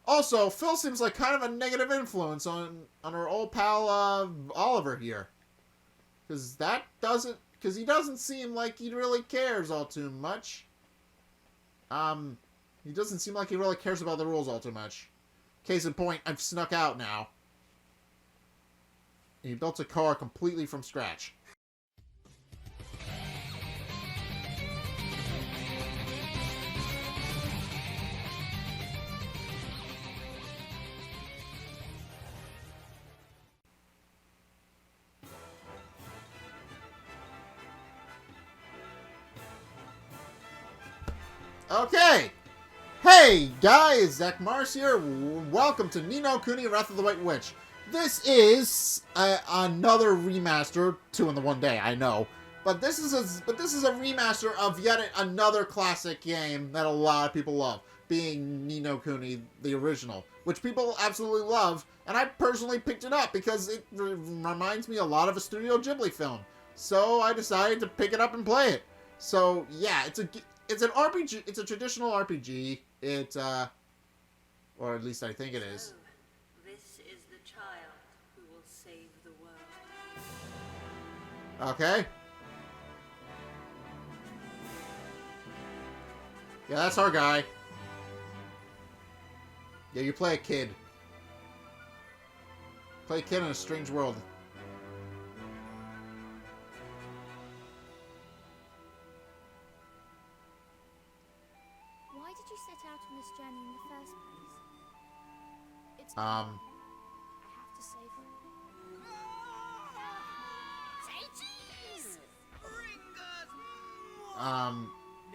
Also, Phil seems like kind of a negative influence on our old pal Oliver here, because he doesn't seem like he really cares all too much. He doesn't seem like he really cares about the rules all too much. Case in point, I've snuck out now. He built a car completely from scratch. Okay! Hey guys, Zack here. Welcome to Ni No Kuni, Wrath of the White Witch. This is another remaster, 2 in the one day, I know. But this is a remaster of yet another classic game that a lot of people love, being Ni No Kuni, the original, which people absolutely love, and I personally picked it up because it reminds me a lot of a Studio Ghibli film. So I decided to pick it up and play it. So yeah, it's an RPG. It's a traditional RPG. Or at least I think it is. So, this is the child who will save the world. Okay. Yeah, that's our guy. Yeah, you play a kid. Play a kid in a strange world. Why did you set out on this journey in the first place? It's Um. I have to save her. Say cheese!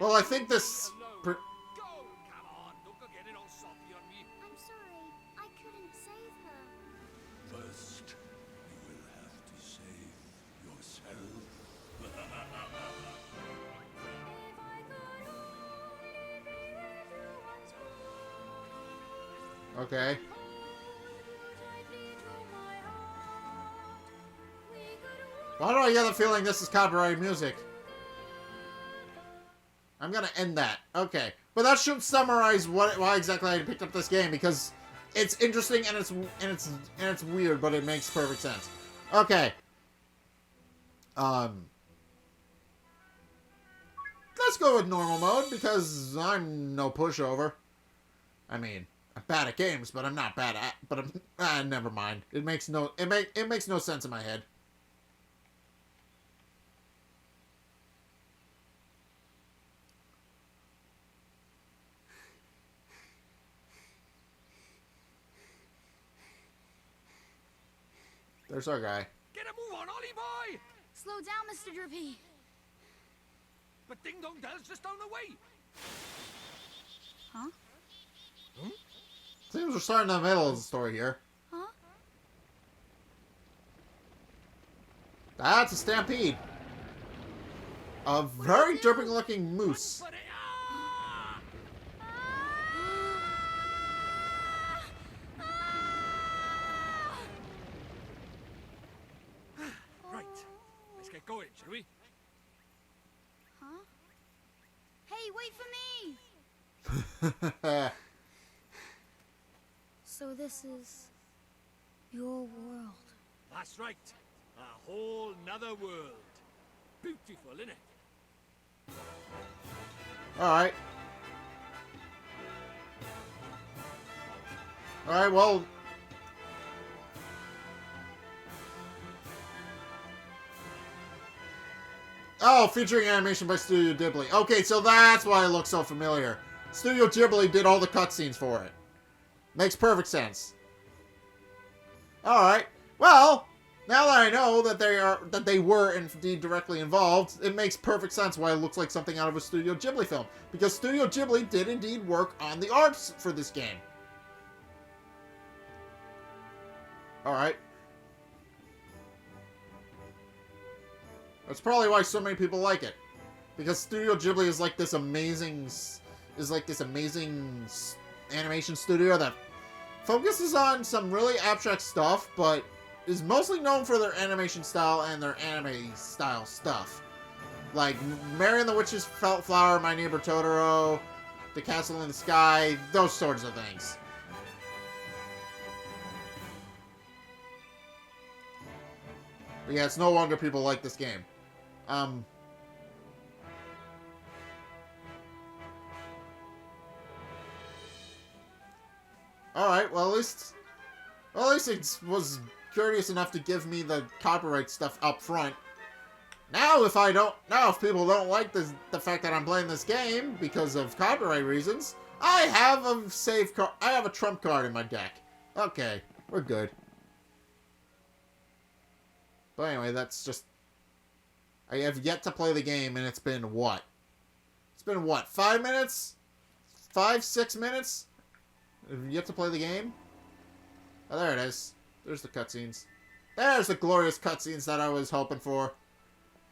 Well, I think this. Go! Come on, don't go getting all soppy on me. I'm sorry, I couldn't save her. First, you will have to save yourself. Okay. Why do I get the feeling this is copyrighted music? I'm gonna end that. Okay. But that should summarize why exactly I picked up this game, because it's interesting and it's weird, but it makes perfect sense. Okay. Let's go with normal mode, because I'm no pushover. I mean, I'm bad at games, but I'm not bad at. But I'm. Never mind. It makes no sense in my head. There's our guy. Get a move on, Ollie boy! Slow down, Mr. Drippy. But Ding Dong Dell's just down the way. Huh? Seems we're starting in the middle of the story here. Huh? That's a stampede. A very derping looking moose. But right, let's get going, shall we? Huh? Hey, wait for me! So this is your world. That's right. A whole nother world. Beautiful, innit? Alright. Alright, well. Oh, featuring animation by Studio Ghibli. Okay, so that's why it looks so familiar. Studio Ghibli did all the cutscenes for it. Makes perfect sense. Alright. Well, now that I know that they were indeed directly involved, it makes perfect sense why it looks like something out of a Studio Ghibli film. Because Studio Ghibli did indeed work on the arts for this game. Alright. That's probably why so many people like it. Because Studio Ghibli is like this amazing animation studio that focuses on some really abstract stuff, but is mostly known for their animation style and their anime style stuff. Like Mary and the Witch's Flower, My Neighbor Totoro, The Castle in the Sky, those sorts of things. But yeah, it's no wonder people like this game. Alright, well, at least it was courteous enough to give me the copyright stuff up front. Now if people don't like the fact that I'm playing this game because of copyright reasons, I have a trump card in my deck. Okay, we're good. But anyway, that's just... I have yet to play the game, and it's been what? It's been what, 5 minutes? 6 minutes? Have yet to play the game? Oh, there it is. There's the cutscenes. There's the glorious cutscenes that I was hoping for.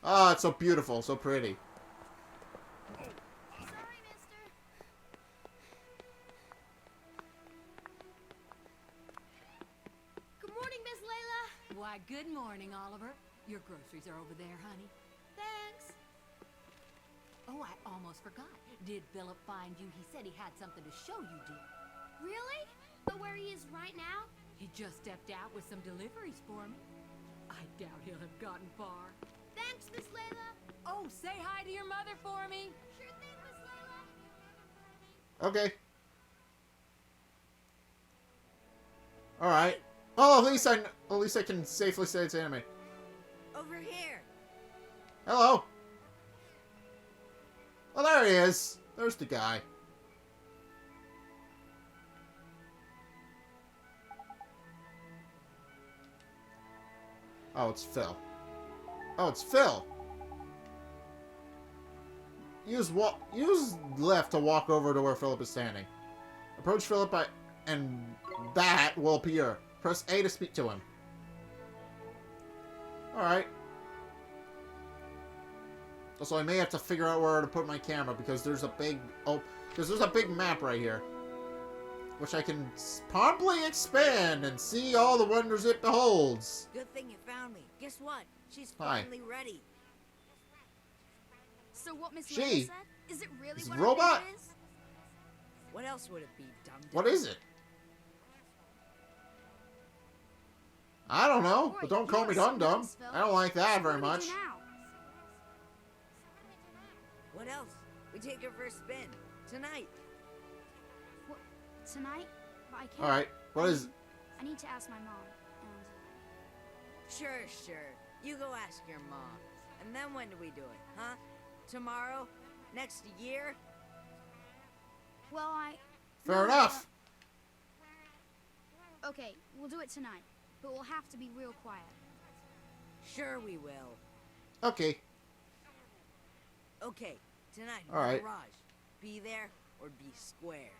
Oh, it's so beautiful, so pretty. Sorry, mister. Good morning, Miss Layla. Why, good morning, Oliver. Your groceries are over there, honey. Thanks. Oh, I almost forgot. Did Philip find you? He said he had something to show you, dear. Really? But where he is right now? He just stepped out with some deliveries for me. I doubt he'll have gotten far. Thanks, Miss Layla. Oh, say hi to your mother for me. Sure thing, Miss Layla. Okay. Alright. Oh, at least I can safely say it's anime. Over here. Hello. Oh, there he is. There's the guy. Oh, it's Phil. Oh, it's Phil. Use left to walk over to where Philip is standing. Approach Philip and that will appear. Press A to speak to him. Alright. Also, I may have to figure out where to put my camera because there's a big map right here, which I can promptly expand and see all the wonders it beholds. Good thing you found me. Guess what? She's Hi. finally ready. So what Miss She Layla said? Is it really is what a robot? I think it is? What else would it be, dum? What is it? I don't know, but Boy, don't call me you're so dum-dum. nice, Phil. I don't like that So very what do we much. do now? What else? We take her for a spin. Tonight. What, tonight? But I can't. Alright, what is... I need to ask my mom. Sure. You go ask your mom. And then when do we do it, huh? Tomorrow? Next year? Well, Fair enough. Okay, we'll do it tonight. But we'll have to be real quiet. Sure we will. Okay. Okay, tonight in All the right. garage. Be there or be square.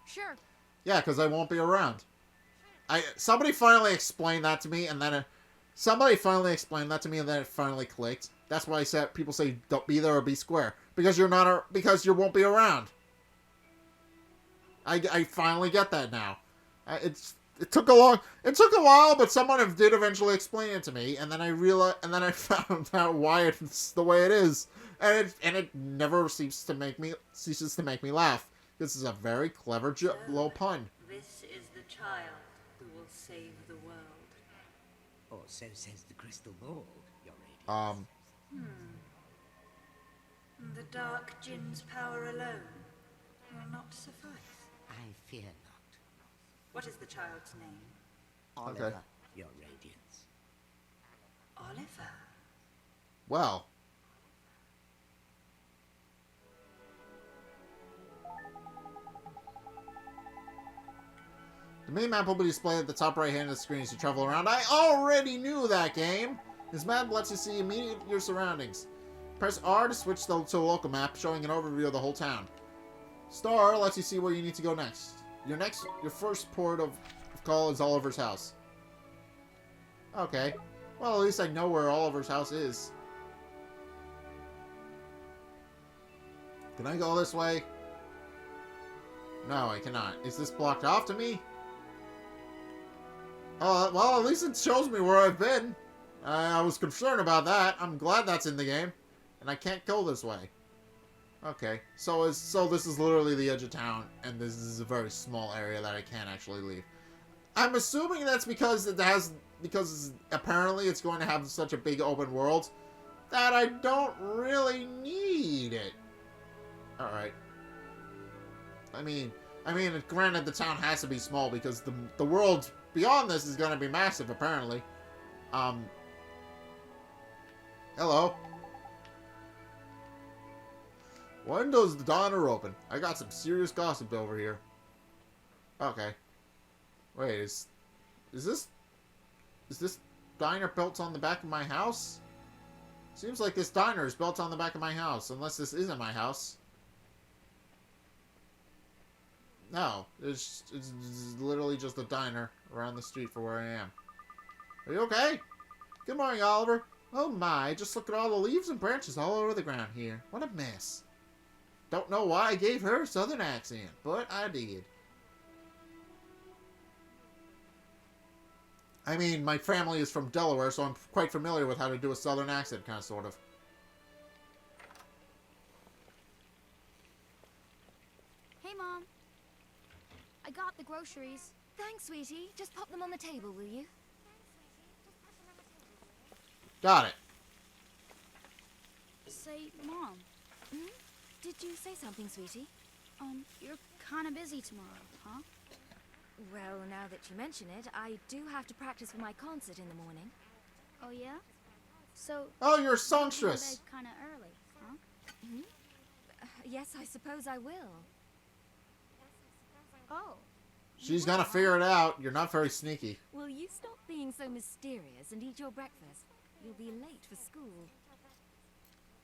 Sure. Yeah, because I won't be around. Somebody finally explained that to me, and then it finally clicked. That's why people say don't be there or be square, because because you won't be around. I finally get that now. It took a while, but someone did eventually explain it to me, and then I found out why it's the way it is, and it never ceases to make me laugh. This is a very clever little pun. This is the child who will save the world. Or so says the crystal ball, Your Radiance. The dark Jinn's power alone will not suffice. I fear not. What is the child's name? Oliver, Your Radiance. Oliver. Well. The main map will be displayed at the top right hand of the screen as you travel around. I already knew that game! This map lets you see immediately your surroundings. Press R to switch to a local map, showing an overview of the whole town. Star lets you see where you need to go next. Your first port of call is Oliver's house. Okay. Well, at least I know where Oliver's house is. Can I go this way? No, I cannot. Is this blocked off to me? Oh, well, at least it shows me where I've been. I was concerned about that. I'm glad that's in the game. And I can't go this way. Okay. So this is literally the edge of town, and this is a very small area that I can't actually leave. I'm assuming that's because because apparently it's going to have such a big open world that I don't really need it. Alright. I mean, granted the town has to be small because the world beyond this is going to be massive, apparently. Hello. When does the diner open? I got some serious gossip over here. Okay. Wait, is this diner built on the back of my house? Seems like this diner is built on the back of my house, unless this isn't my house. No, it's literally just a diner around the street for where I am. Are you okay? Good morning, Oliver. Oh my, just look at all the leaves and branches all over the ground here. What a mess. Don't know why I gave her a southern accent, but I did. I mean, my family is from Delaware, so I'm quite familiar with how to do a southern accent, kind of, sort of. Hey, Mom. I got the groceries. Thanks, sweetie. Just pop them on the table, will you? Got it. Say, Mom, Hmm? Did you say something, sweetie? you're kind of busy tomorrow, huh? Well, now that you mention it, I do have to practice for my concert in the morning. Oh, yeah? So... Oh, you're a you'll songstress. bed kind of early, huh? Yes, I suppose I will. Oh. She's gonna figure it out. You're not very sneaky. Will you stop being so mysterious and eat your breakfast? You'll be late for school.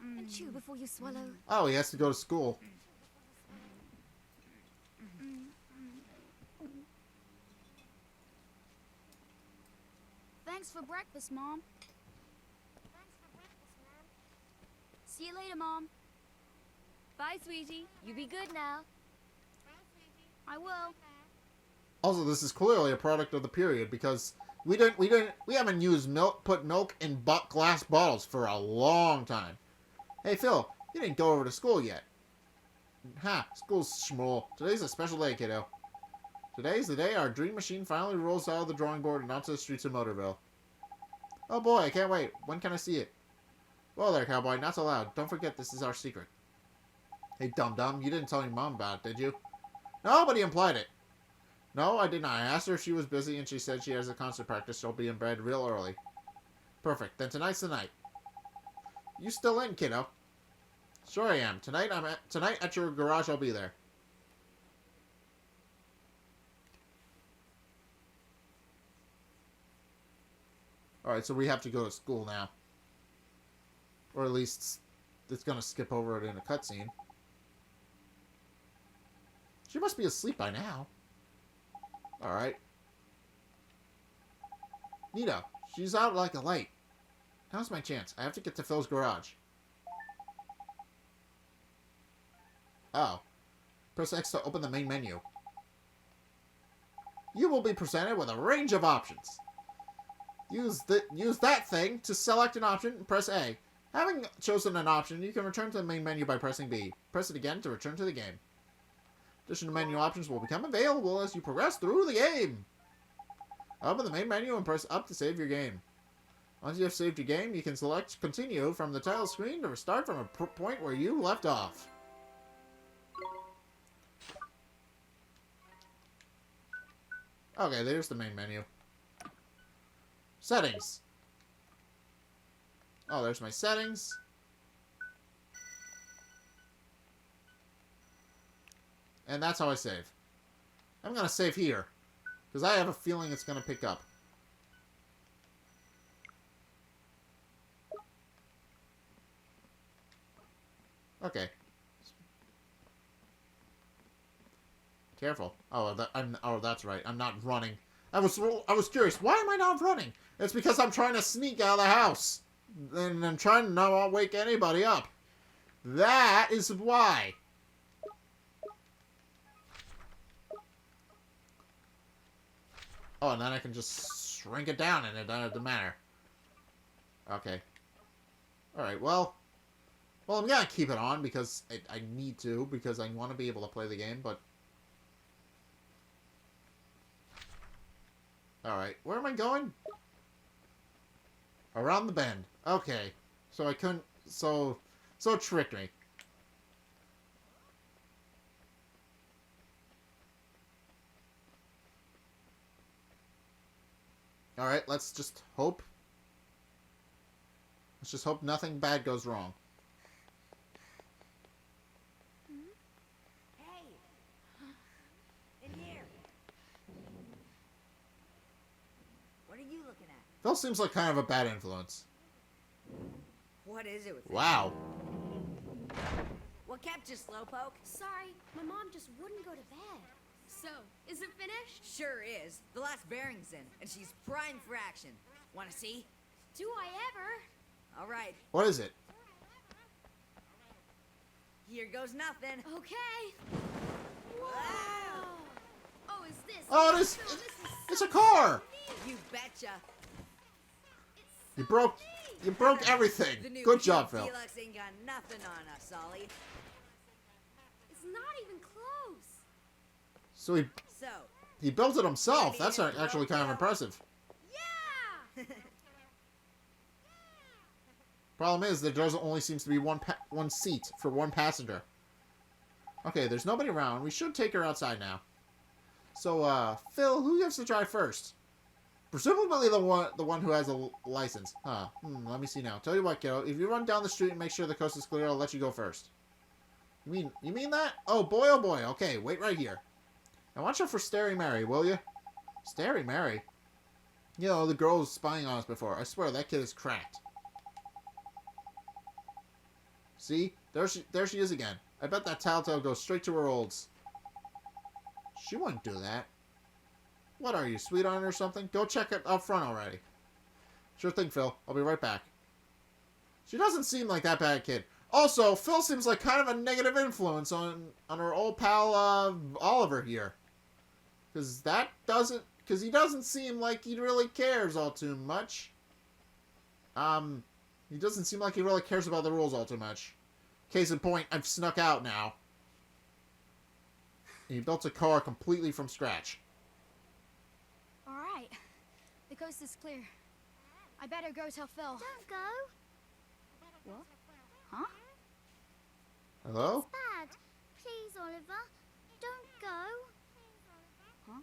And chew before you swallow. Oh, he has to go to school. Thanks for breakfast, Mom. See you later, Mom. Bye, sweetie. You be good now. I will. Also, this is clearly a product of the period because we haven't used put milk in glass bottles for a long time. Hey, Phil, you didn't go over to school yet. Ha, school's schmool. Today's a special day, kiddo. Today's the day our dream machine finally rolls out of the drawing board and onto the streets of Motorville. Oh boy, I can't wait. When can I see it? Well there, cowboy, not so loud. Don't forget this is our secret. Hey, dum-dum, you didn't tell your mom about it, did you? Nobody implied it. No, I did not. I asked her if she was busy and she said she has a concert practice. She'll be in bed real early. Perfect. Then tonight's the night. You still in, kiddo? Sure I am. Tonight at your garage I'll be there. Alright, so we have to go to school now. Or at least it's gonna skip over it in a cutscene. She must be asleep by now. Alright. Nita, she's out like a light. Now's my chance. I have to get to Phil's garage. Oh. Press X to open the main menu. You will be presented with a range of options. Use that thing to select an option and press A. Having chosen an option, you can return to the main menu by pressing B. Press it again to return to the game. Additional menu options will become available as you progress through the game. Open the main menu and press up to save your game. Once you have saved your game, you can select Continue from the title screen to restart from a point where you left off. Okay, there's the main menu. Settings. Oh, there's my settings. And that's how I save. I'm going to save here. Because I have a feeling it's going to pick up. Okay. Careful. Oh, that's right. I'm not running. I was curious. Why am I not running? It's because I'm trying to sneak out of the house. And I'm trying to not wake anybody up. That is why. Oh, and then I can just shrink it down and it doesn't matter. Okay. Alright, well, I'm gonna keep it on because I need to, because I want to be able to play the game, but... Alright, where am I going? Around the bend. Okay. So I couldn't... So it tricked me. Alright, let's just hope. Let's just hope nothing bad goes wrong. Hey! In here! What are you looking at? Phil seems like kind of a bad influence. What is it with you? Wow. What kept you, Slowpoke? Sorry, my mom just wouldn't go to bed. So, is it finished? Sure is. The last bearing's in, and she's primed for action. Wanna see? Do I ever? Alright, What is it? here goes nothing. Okay. Wow! Oh, is this? Oh, it is... It's a car! You betcha. You broke everything. The new Good job, Pure Phil. Deluxe ain't got nothing on us, Ollie. It's not even close. So So, he built it himself. Ready That's and actually kind of go. impressive. Yeah. Problem is, there does only seems to be one seat for one passenger. Okay, there's nobody around. We should take her outside now. So, Phil, who gets to drive first? Presumably the one who has a license. Huh. Let me see now. Tell you what, kiddo. If you run down the street and make sure the coast is clear, I'll let you go first. You mean that? Oh boy, oh boy. Okay, wait right here. Now watch out for Starry Mary, will you? Starry Mary? You know, the girl was spying on us before. I swear, that kid is cracked. See? There she is again. I bet that Tattletale goes straight to her olds. She wouldn't do that. What are you, sweet on her or something? Go check it up front already. Sure thing, Phil. I'll be right back. She doesn't seem like that bad kid. Also, Phil seems like kind of a negative influence on our old pal, Oliver here. Because he doesn't seem like he really cares all too much. He doesn't seem like he really cares about the rules all too much. Case in point, I've snuck out now. He built a car completely from scratch. All right. The coast is clear. I better go tell Phil. Don't go. What? Huh? Hello? Bad. Please, Oliver. Don't go. Huh?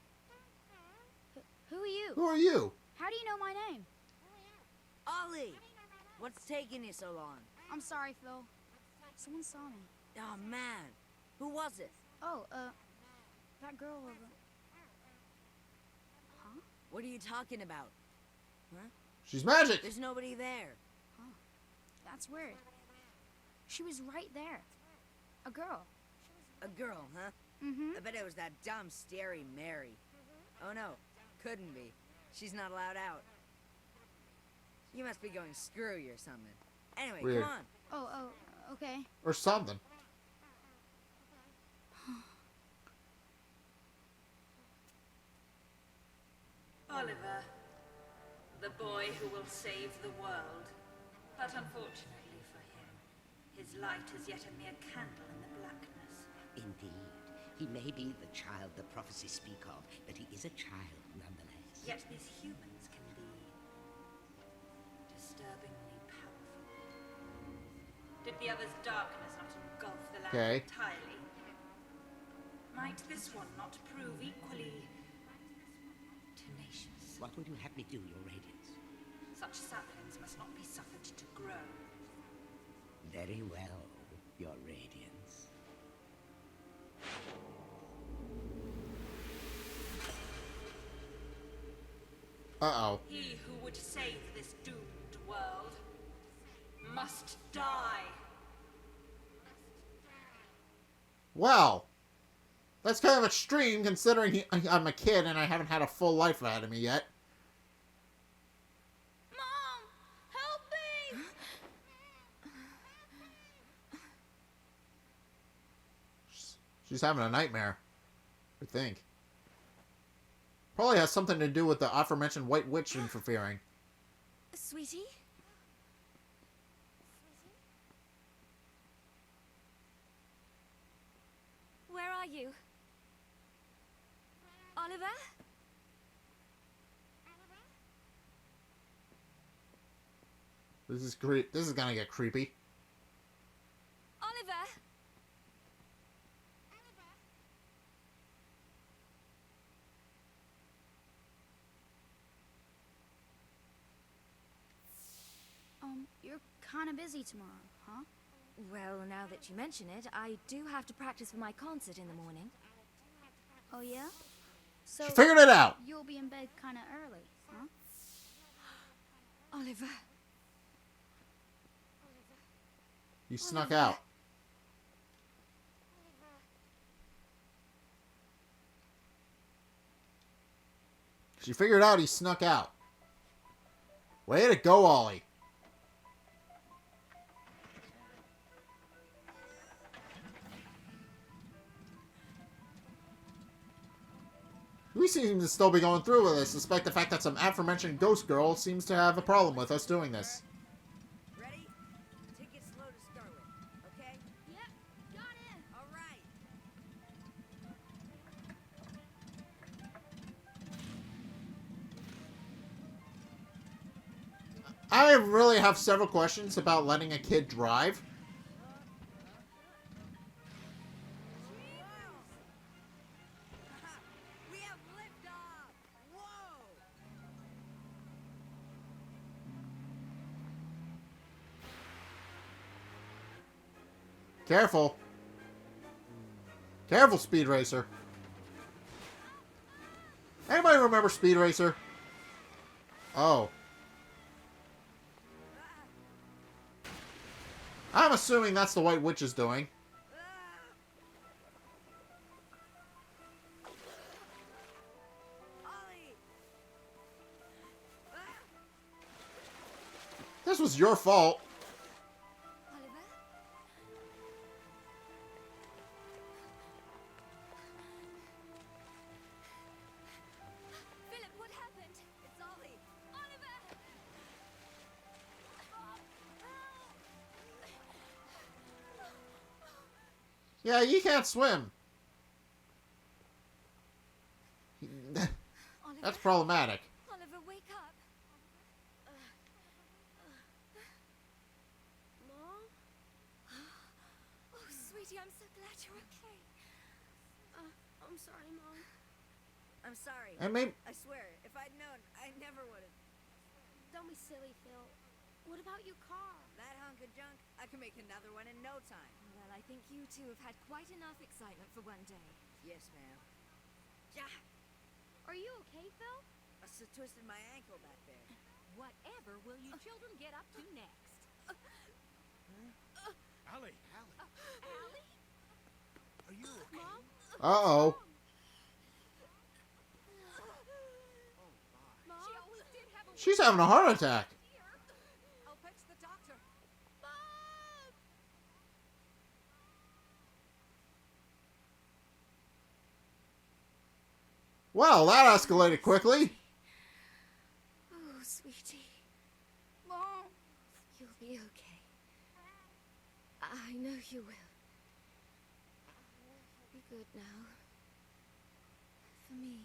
Who are you? Who are you? How do you know my name? Ollie! What's taking you so long? I'm sorry, Phil. Someone saw me. Oh, man. Who was it? Oh, that girl over. Huh? What are you talking about? Huh? She's magic! There's nobody there. That's weird. She was right there. A girl. A girl, huh? Mm-hmm. I bet it was that dumb Starry Mary. Oh, no. Couldn't be. She's not allowed out. You must be going screwy or something. Anyway, Weird. come on. Oh, okay. Or something. Oliver, the boy who will save the world. But unfortunately for him, his light is yet a mere candle in the blackness. Indeed. He may be the child the prophecies speak of, but he is a child nonetheless. Yet these humans can be disturbingly powerful. Did the other's darkness not engulf the land Okay. entirely? Might this one not prove equally tenacious? What would you have me do, Your Radiance? Such saplings must not be suffered to grow. Very well, Your Radiance. Uh-oh. He who would save this doomed world must die. Well, that's kind of extreme considering I'm a kid and I haven't had a full life ahead of me yet. Mom, help me! She's having a nightmare, I think. Probably has something to do with the aforementioned White Witch interfering. Sweetie? Where are you? Oliver? This is gonna get creepy. Oliver! You're kind of busy tomorrow, huh? Well, now that you mention it, I do have to practice for my concert in the morning. Oh, yeah? So She figured it out. you'll be in bed kind of early, huh? Oliver. He snuck out. She figured out he snuck out. Way to go, Ollie. We seem to still be going through with this, despite the fact that some aforementioned ghost girl seems to have a problem with us doing this. Ready? Take it slow to start with, okay? Yep, got it. All right. I really have several questions about letting a kid drive. We have liftoff! Whoa! Careful. Careful, Speed Racer. Anybody remember Speed Racer? Oh. I'm assuming that's the White Witch is doing. Ollie! This was your fault. Oliver? Philip, what happened? It's Ollie! Oliver! Yeah, you can't swim. Oliver? That's problematic. Oliver, wake up. Mom? Oh, sweetie, I'm so glad you're okay. I'm sorry, Mom. I'm sorry. And maybe I swear, if I'd known, I never would have. Don't be silly, Phil. What about your car? That hunk of junk, I can make another one in no time. Well, I think you two have had quite enough excitement for one day. Yes, ma'am. Ja! Are you okay, Phil? I twisted my ankle back there. Whatever will you children get up to next? Allie, Allie? are you okay? uh-oh. She always did have a She's having a heart attack. here. I'll fetch the doctor. Well, that escalated quickly. Oh, sweetie, Mom! you'll be okay. I know you will. Be good now. For me.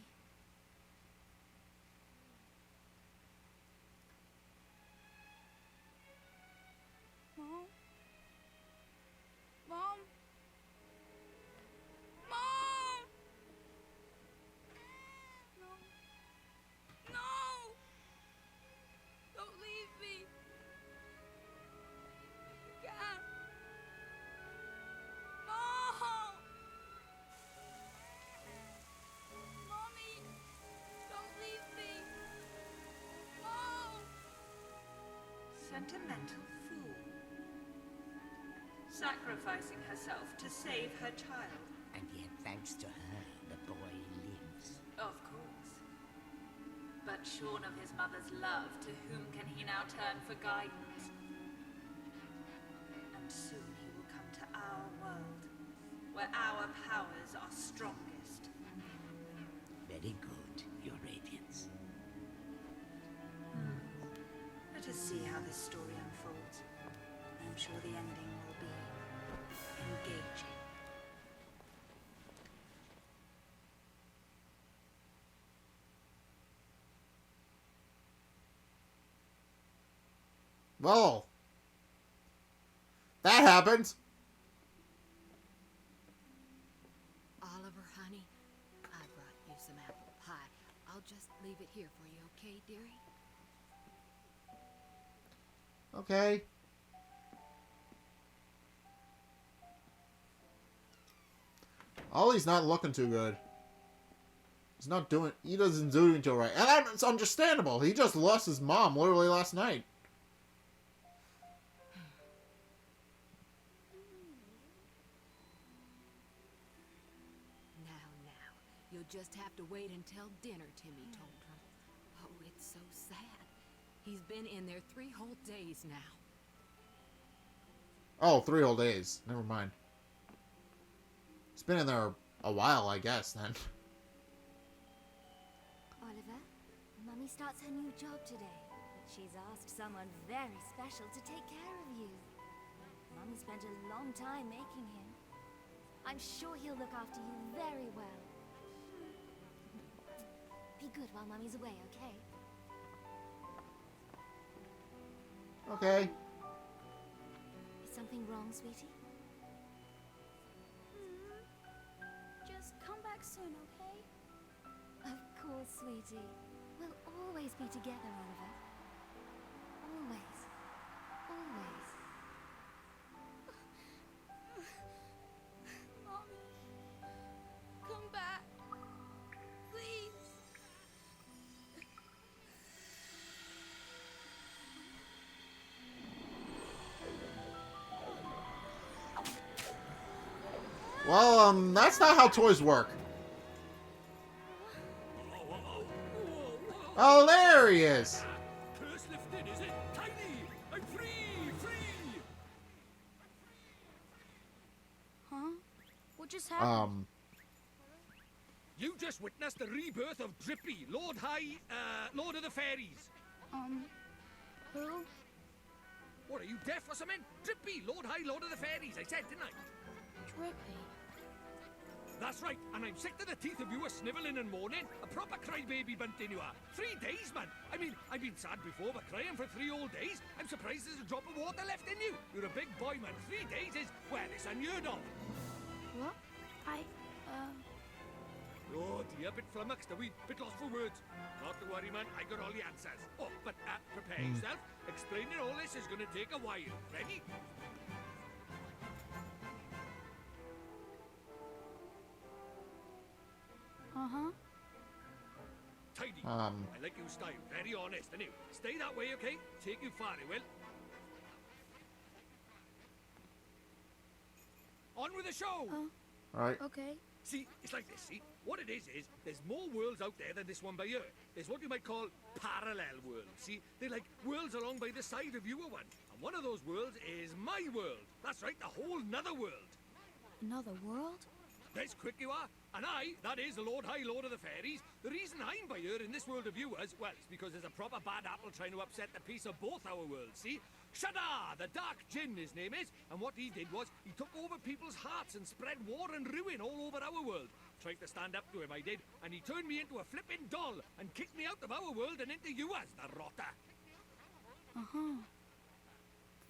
Mom? Mom? Mom! No! No! Don't leave me! You can't! Mom! Mommy! Don't leave me! Mom! Sentimental fool. Sacrificing herself to save her child. And yet, thanks to her, the boy lives. Of course. But shorn of his mother's love, to whom can he now turn for guidance? And soon he will come to our world, where our powers are strongest. Very good, Your Radiance. Let us see how this story unfolds. I'm sure the ending will be engaging. Well, that happens. Oliver, honey, I brought you some apple pie. I'll just leave it here for you, okay, dearie? Okay. Ollie's not looking too good. He doesn't do too right. And it's understandable. He just lost his mom literally last night. Now, you'll just have to wait until dinner, Timmy told her. Oh, it's so sad. He's been in there 3 whole days now. Oh, 3 whole days. Never mind. He's been in there a while, I guess, then. Oliver, Mummy starts her new job today, but she's asked someone very special to take care of you. Mummy spent a long time making him. I'm sure he'll look after you very well. Be good while Mummy's away, okay? Okay. Is something wrong, sweetie? Just come back soon, okay? Of course, sweetie. We'll always be together, Oliver. Always. Always. Mommy, come back. Please. Well, that's not how toys work. Oh, there he is. Curse lifted, is it? Tiny! I'm free! Free! Huh? What just happened? You just witnessed the rebirth of Drippy, Lord of the Fairies. Who? What, are you deaf or something? Drippy, Lord of the Fairies, I said, didn't I? Drippy. That's right, and I'm sick to the teeth of you a snivelling and moaning. A proper crybaby bunting you are. 3 days, man. I mean, I've been sad before, but crying for 3 whole days? I'm surprised there's a drop of water left in you. You're a big boy, man. 3 days is, well, it's unheard of. What? Oh dear, bit flummoxed, a wee bit lost for words. Not to worry, man, I got all the answers. Oh, but prepare yourself. Explaining all this is gonna take a while. Ready? Uh-huh. Tidy. I like your style. Very honest, and you stay that way, okay? Take you far, it will. On with the show! Alright. Okay. See, it's like this, see? What it is there's more worlds out there than this one by here. There's what you might call parallel worlds, see? They're like worlds along by the side of your one. And one of those worlds is my world. That's right, the whole nother world. Another world? That's quick you are. And I, that is the Lord of the Fairies. The reason I'm by here in this world of yours, well, it's because there's a proper bad apple trying to upset the peace of both our worlds, see? Shada, the Dark Djinn, his name is. And what he did was, he took over people's hearts and spread war and ruin all over our world. Tried to stand up to him, I did. And he turned me into a flipping doll and kicked me out of our world and into yours, the rotter. Uh-huh.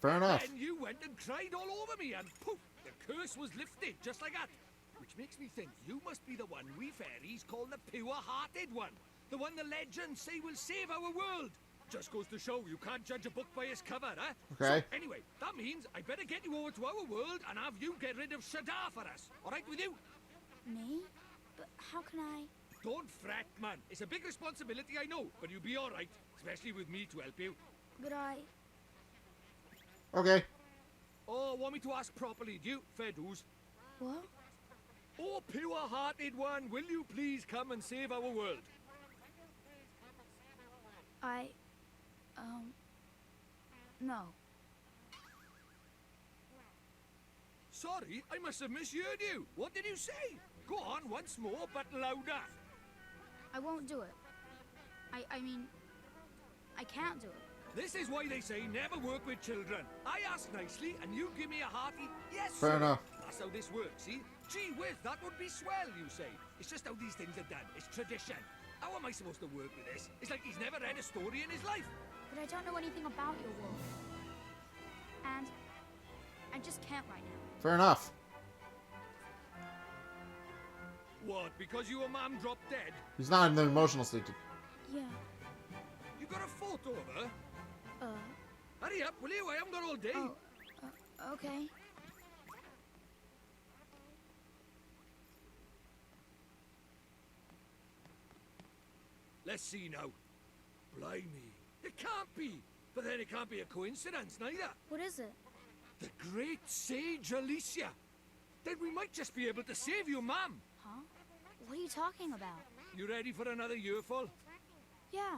Fair enough. Then you went and cried all over me and poof, the curse was lifted, just like that. Which makes me think you must be the one we fairies call the pure-hearted one. The one the legends say will save our world. Just goes to show you can't judge a book by its cover, huh? Okay. So, anyway, that means I better get you over to our world and have you get rid of Shada for us. All right with you? Me? But how can I... Don't fret, man. It's a big responsibility, I know, but you'll be all right, especially with me to help you. But I... Okay. Oh, want me to ask properly, do you? Fair dues. What? Oh, pure-hearted one, will you please come and save our world? No. Sorry, I must have misheard you. What did you say? Go on once more, but louder. I won't do it. I mean... I can't do it. This is why they say never work with children. I ask nicely, and you give me a hearty yes, Fair sir. enough. That's how this works, see? Gee whiz, that would be swell, you say. It's just how these things are done. It's tradition. How am I supposed to work with this? It's like he's never read a story in his life. But I don't know anything about your world. And I just can't right now. Fair enough. What, because your mum dropped dead? He's not in the emotional state. Yeah. You got a photo of her? Hurry up, will you? I haven't got all day. Oh, okay. Let's see now. Blimey. It can't be. But then it can't be a coincidence, neither. What is it? The great sage Alicia. Then we might just be able to save your mum. Huh? What are you talking about? You ready for another earful? Yeah.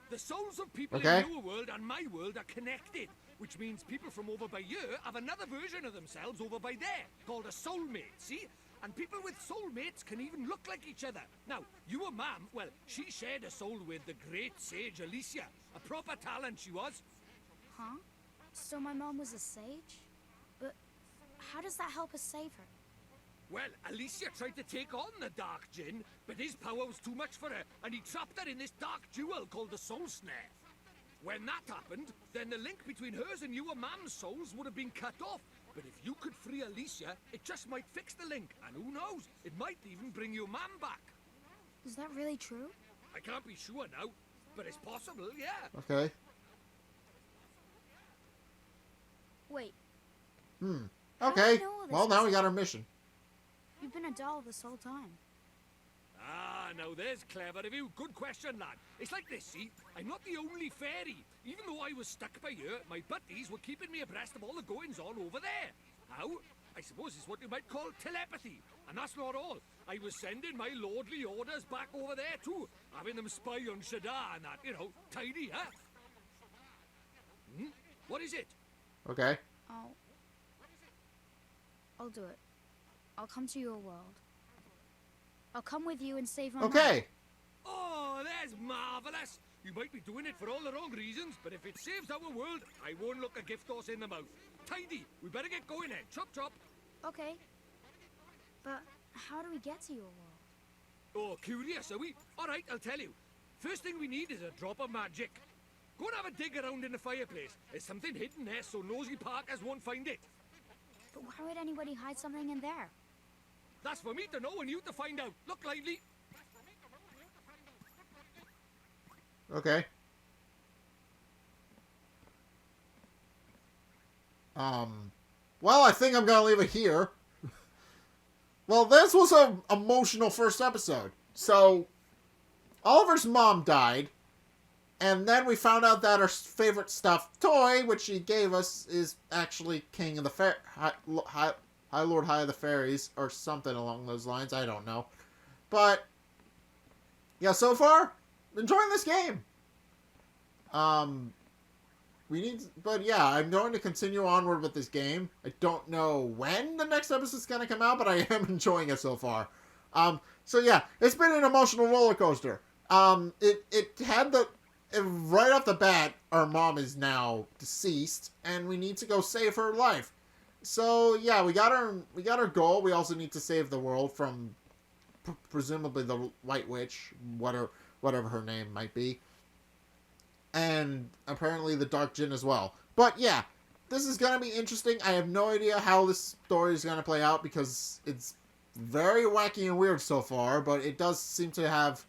The souls of people Okay. in your world and my world are connected, which means people from over by here have another version of themselves over by there, called a soulmate, see? And people with soulmates can even look like each other. Now, your mum, well, she shared a soul with the great sage Alicia. A proper talent she was. Huh? So my mom was a sage? But how does that help us save her? Well, Alicia tried to take on the Dark Djinn, but his power was too much for her, and he trapped her in this dark jewel called the Soul Snare. When that happened, then the link between hers and your mum's souls would have been cut off. But if you could free Alicia, it just might fix the link, and who knows, it might even bring your mum back. Is that really true? I can't be sure now, but it's possible, yeah. Okay. Wait, Hmm. How do Okay. you know all this? Well, now we got our mission. you've been a doll this whole time. Ah, now there's clever of you. Good question, lad. It's like this, see? I'm not the only fairy. Even though I was stuck by here, my buddies were keeping me abreast of all the goings-on over there. How? I suppose it's what you might call telepathy. And that's not all. I was sending my lordly orders back over there, too. Having them spy on Shadar and that, you know, tidy, huh? Hmm? What is it? Okay. I'll do it. I'll come to your world. I'll come with you and save my Okay. Oh, that's marvelous. You might be doing it for all the wrong reasons, but if it saves our world, I won't look a gift horse in the mouth. Tidy. We better get going then. Chop, chop. mom. Okay. But how do we get to your world? Oh, curious, are we? All right, I'll tell you. First thing we need is a drop of magic. Go and have a dig around in the fireplace. There's something hidden there, so nosy Parkers won't find it. But why would anybody hide something in there? That's for me to know and you to find out. Look lively. Okay. Well, I think I'm gonna leave it here. Well, this was an emotional first episode. So, Oliver's mom died, and then we found out that our favorite stuffed toy, which she gave us, is actually King of the High Lord High of the Fairies, or something along those lines. I don't know. But, yeah, so far, enjoying this game. But yeah, I'm going to continue onward with this game. I don't know when the next episode's going to come out, but I am enjoying it so far. So yeah, it's been an emotional roller coaster. It had right off the bat, our mom is now deceased, and we need to go save her life. So yeah, we got our goal. We also need to save the world from presumably the White Witch, whatever her name might be. And apparently the Dark Djinn as well. But yeah, this is going to be interesting. I have no idea how this story is going to play out because it's very wacky and weird so far, but it does seem to have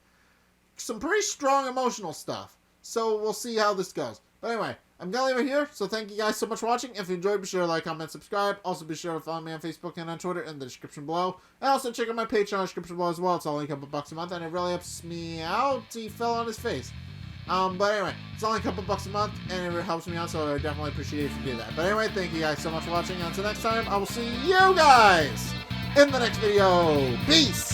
some pretty strong emotional stuff. So we'll see how this goes. But anyway, I'm going to leave it here. So thank you guys so much for watching. If you enjoyed, be sure to like, comment, subscribe. Also be sure to follow me on Facebook and on Twitter in the description below. And also check out my Patreon in the description below as well. It's only a couple bucks a month and it really helps me out. He fell on his face. But anyway, it's only a couple bucks a month, and it helps me out, so I definitely appreciate it if you do that. But anyway, thank you guys so much for watching, and until next time, I will see you guys in the next video. Peace!